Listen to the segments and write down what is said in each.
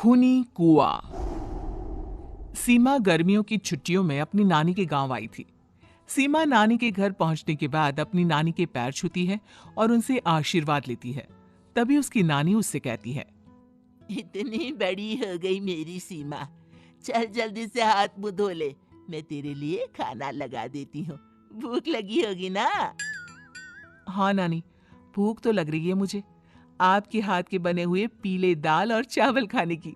खूनी कुआं। सीमा गर्मियों की छुट्टियों में अपनी नानी के गांव आई थी। सीमा नानी के घर पहुंचने के बाद अपनी नानी के पैर छूती है और उनसे आशीर्वाद लेती है। तभी उसकी नानी उससे कहती है, इतनी बड़ी हो गई मेरी सीमा, चल जल्दी से हाथ मुंह धो ले, मैं तेरे लिए खाना लगा देती हूँ। भूख लगी होगी ना? हाँ नानी, भूख तो लग रही है मुझे, आपके हाथ के बने हुए पीले दाल और चावल खाने की।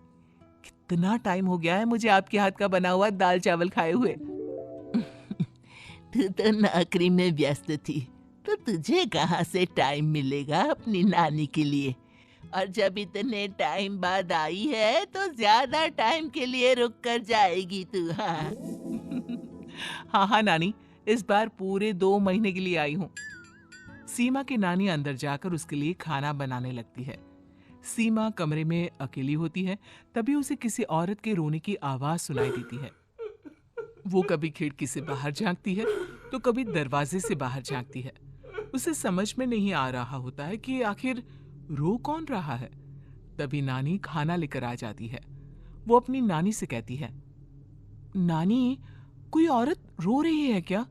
कितना टाइम हो गया है मुझे आपके हाथ का बना हुआ दाल चावल खाए हुए। तू तो नौकरी में व्यस्त थी, तो तुझे कहाँ से टाइम मिलेगा अपनी नानी के लिए? और जब इतने टाइम बाद आई है तो ज्यादा टाइम के लिए रुक कर जाएगी तू। हाँ हाँ हाँ नानी, इस बार पूरे 2 महीने के लिए आई हूँ। सीमा की नानी अंदर जाकर उसके लिए खाना बनाने लगती है। सीमा कमरे में अकेली होती है। तभी उसे किसी औरत के रोने की आवाज सुनाई देती है। वो कभी खिड़की से बाहर झांकती है तो कभी दरवाजे से बाहर झांकती है। उसे समझ में नहीं आ रहा होता है कि आखिर रो कौन रहा है। तभी नानी खाना लेकर आ जाती है। वो अपनी नानी से कहती है, नानी, कोई औरत रो रही है क्या?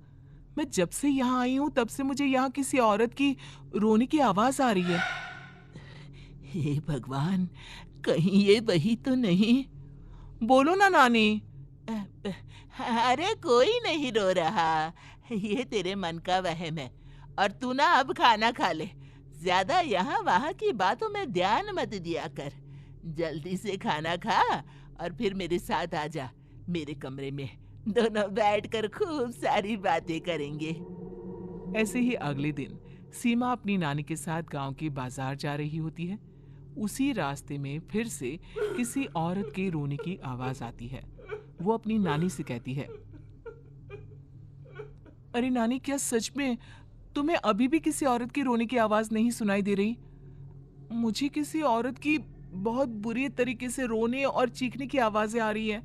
मैं जब से यहाँ आई हूँ तब से मुझे यहाँ किसी औरत की रोने की आवाज आ रही है। हे भगवान, कहीं ये वही तो नहीं? बोलो ना नानी। अ, अरे कोई नहीं रो रहा, ये तेरे मन का वहम है। और तू ना अब खाना खा ले, ज्यादा यहाँ वहाँ की बातों में ध्यान मत दिया कर। जल्दी से खाना खा और फिर मेरे साथ आ जा मेरे कमरे में, दोनों बैठकर खूब सारी बातें करेंगे। ऐसे ही अगले दिन सीमा अपनी नानी के साथ गांव के बाजार जा रही होती है। उसी रास्ते में फिर से किसी औरत के रोने की आवाज आती है। वो अपनी नानी से कहती है, अरे नानी, क्या सच में तुम्हें अभी भी किसी औरत की रोने की आवाज नहीं सुनाई दे रही? मुझे किसी औरत की बहुत बुरी तरीके से रोने और चीखने की आवाजें आ रही है।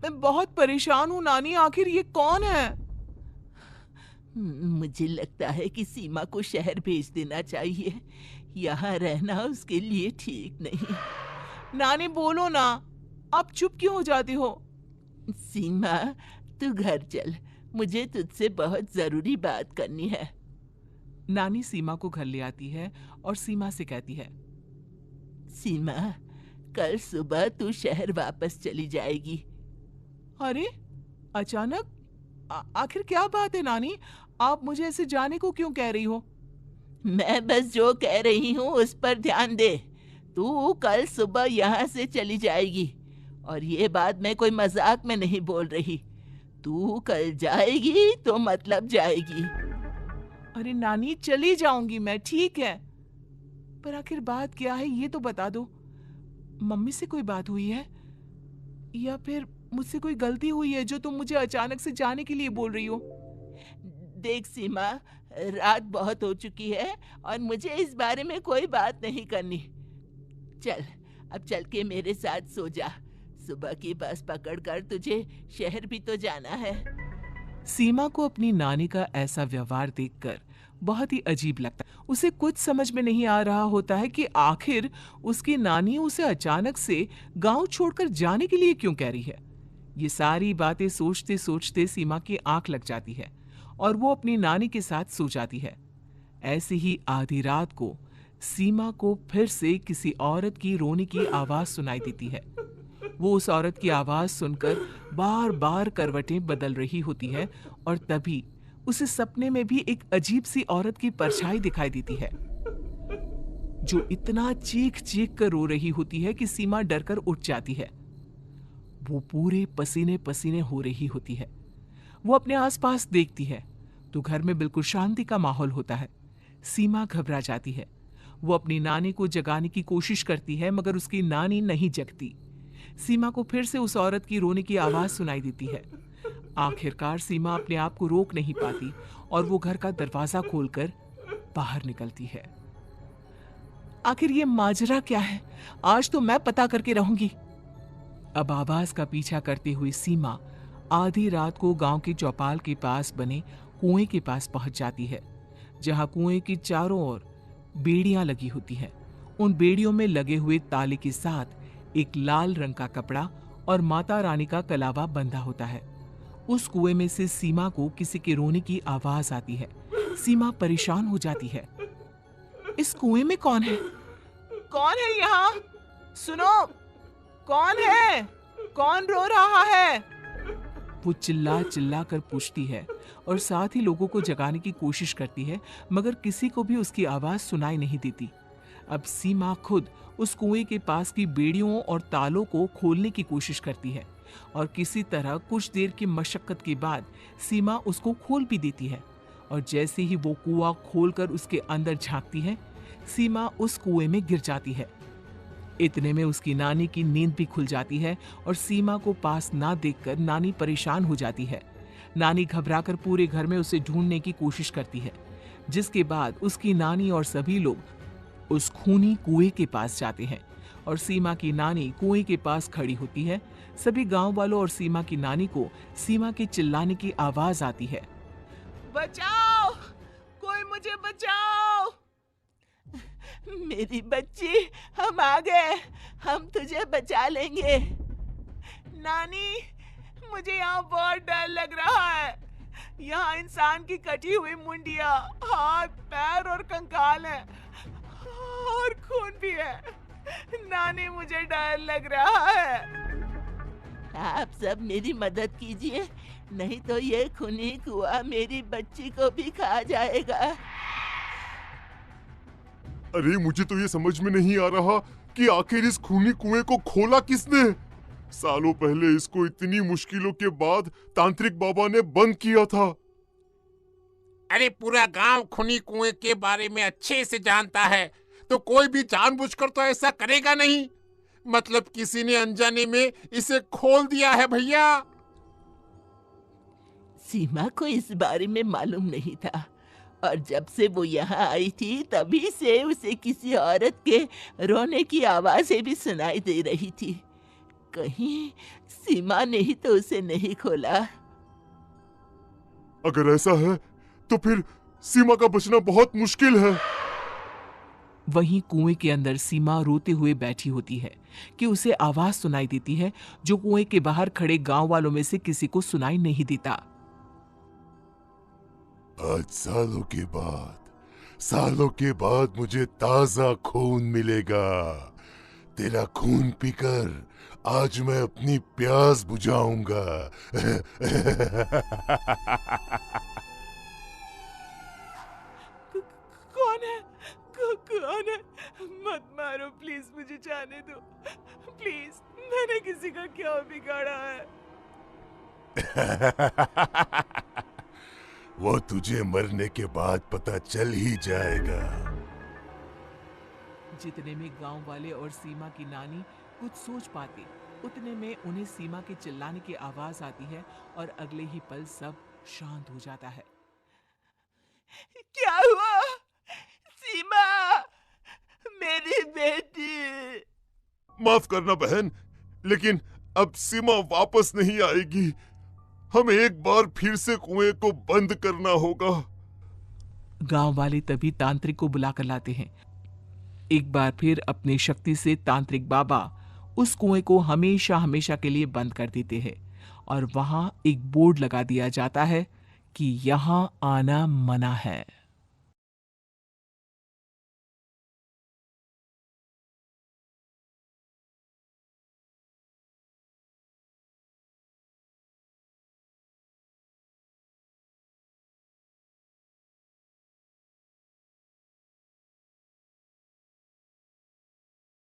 मैं बहुत परेशान हूँ नानी, आखिर ये कौन है? मुझे लगता है कि सीमा को शहर भेज देना चाहिए, यहाँ रहना उसके लिए ठीक नहीं। नानी बोलो ना, आप चुप क्यों हो जाती हो? सीमा, तू घर चल, मुझे तुझसे बहुत जरूरी बात करनी है। नानी सीमा को घर ले आती है और सीमा से कहती है, सीमा, कल सुबह तू शहर वापस चली जाएगी। अरे अचानक? आखिर क्या बात है नानी? आप मुझे ऐसे जाने को क्यों कह रही हो? मैं बस जो कह रही हूँ उस पर ध्यान दे। तू कल सुबह यहाँ से चली जाएगी, और ये बात मैं कोई मजाक में नहीं बोल रही। तू कल जाएगी तो मतलब जाएगी। अरे नानी, चली जाऊंगी मैं, ठीक है, पर आखिर बात क्या है ये तो बता दो। मम्मी से कोई बात हुई है या फिर मुझसे कोई गलती हुई है जो तुम मुझे अचानक से जाने के लिए बोल रही हो? देख सीमा, रात बहुत हो चुकी है और मुझे इस बारे में कोई बात नहीं करनी। चल, अब चल के मेरे साथ सो जा। सुबह की बस पकड़कर तुझे शहर भी तो जाना है। सीमा को अपनी नानी का ऐसा व्यवहार देखकर बहुत ही अजीब लगता है। उसे कुछ समझ में नहीं आ रहा होता है कि आखिर उसकी नानी उसे अचानक से गांव छोड़कर जाने के लिए क्यों कह रही है। ये सारी बातें सोचते सोचते सीमा की आंख लग जाती है और वो अपनी नानी के साथ सो जाती है। ऐसी ही आधी रात को सीमा को फिर से किसी औरत की रोने की आवाज सुनाई देती है। वो उस औरत की आवाज सुनकर बार बार करवटें बदल रही होती है और तभी उसे सपने में भी एक अजीब सी औरत की परछाई दिखाई देती है, जो इतना चीख चीख कर रो रही होती है कि सीमा डरकर उठ जाती है। वो पूरे पसीने पसीने हो रही होती है। वो अपने आसपास देखती है तो घर में बिल्कुल शांति का माहौल होता है। सीमा घबरा जाती है। वो अपनी नानी को जगाने की कोशिश करती है मगर उसकी नानी नहीं जगती। सीमा को फिर से उस औरत की रोने की आवाज सुनाई देती है। आखिरकार सीमा अपने आप को रोक नहीं पाती और वो घर का दरवाजा खोलकर बाहर निकलती है। आखिर ये माजरा क्या है? आज तो मैं पता करके रहूंगी। अब आवाज का पीछा करते हुए सीमा आधी रात को गांव की चौपाल के पास बने कुएं के पास पहुंच जाती है, जहां कुएं की चारों ओर बेड़ियां लगी होती हैं। उन बेड़ियों में लगे हुए ताले के साथ एक लाल रंग का कपड़ा और माता रानी का कलावा बंधा होता है। उस कुएं में से सीमा को किसी के रोने की आवाज आती है। सीमा परेशान हो जाती है। इस कुएं में कौन है? कौन है यहाँ? सुनो, कौन है? कौन रो रहा है? वो चिल्ला चिल्ला कर पूछती है और साथ ही लोगों को जगाने की कोशिश करती है, मगर किसी को भी उसकी आवाज सुनाई नहीं देती। अब सीमा खुद उस कुएं के पास की बेड़ियों और तालों को खोलने की कोशिश करती है और किसी तरह कुछ देर की मशक्कत के बाद सीमा उसको खोल भी देती है। और जैसे ही वो कुआं खोलकर उसके अंदर झांकती है, सीमा उस कुएं में गिर जाती है। इतने में उसकी नानी की नींद भी खुल जाती है और सीमा को पास ना देखकर नानी परेशान हो जाती है। नानी घबराकर पूरे घर में उसे ढूंढने की कोशिश करती है, जिसके बाद उसकी नानी और सभी लोग उस खूनी कुएं के पास जाते हैं और सीमा की नानी कुएं के पास खड़ी होती है। सभी गांव वालों और सीमा की नानी को सीमा के चिल्लाने की आवाज आती है, बचाओ, कोई मुझे बचाओ। मेरी बच्ची, हम आ गए, हम तुझे बचा लेंगे। नानी, मुझे यहाँ बहुत डर लग रहा है। यहाँ इंसान की कटी हुई मुंडिया, हाथ, पैर और कंकाल है और खून भी है। नानी, मुझे डर लग रहा है। आप सब मेरी मदद कीजिए, नहीं तो ये खूनी कुआं मेरी बच्ची को भी खा जाएगा। अरे मुझे तो ये समझ में नहीं आ रहा कि आखिर इस खूनी कुएं को खोला किसने। सालों पहले इसको इतनी मुश्किलों के बाद तांत्रिक बाबा ने बंद किया था। अरे पूरा गांव खूनी कुएं के बारे में अच्छे से जानता है, तो कोई भी जानबूझकर तो ऐसा करेगा नहीं। मतलब किसी ने अनजाने में इसे खोल दिया है भैया। सीमा को इस बारे में मालूम नहीं था और जब से वो यहाँ आई थी तभी से उसे किसी औरत के रोने की आवाजें भी सुनाई दे रही थी। कहीं सीमा ने ही तो उसे नहीं खोला। अगर ऐसा है तो फिर सीमा का बचना बहुत मुश्किल है। वहीं कुएं के अंदर सीमा रोते हुए बैठी होती है कि उसे आवाज सुनाई देती है जो कुएं के बाहर खड़े गांव वालों में से किसी को सुनाई नहीं देता। आज सालों के बाद मुझे ताजा खून मिलेगा। तेरा खून पीकर आज मैं अपनी प्यास बुझाऊंगा। कौन है? कौन है? मत मारो प्लीज, मुझे जाने दो प्लीज। मैंने किसी का क्या बिगाड़ा है? वो तुझे मरने के बाद पता चल ही जाएगा। जितने में गांव वाले और सीमा की नानी कुछ सोच पाते, उतने में उन्हें सीमा के चिल्लाने की आवाज आती है और अगले ही पल सब शांत हो जाता है। क्या हुआ? सीमा, मेरी बेटी। माफ करना बहन, लेकिन अब सीमा वापस नहीं आएगी। हमें एक बार फिर से कुएं को बंद करना होगा। गांव वाले तभी तांत्रिक को बुलाकर लाते हैं। एक बार फिर अपनी शक्ति से तांत्रिक बाबा उस कुएं को हमेशा हमेशा के लिए बंद कर देते हैं और वहां एक बोर्ड लगा दिया जाता है कि यहां आना मना है।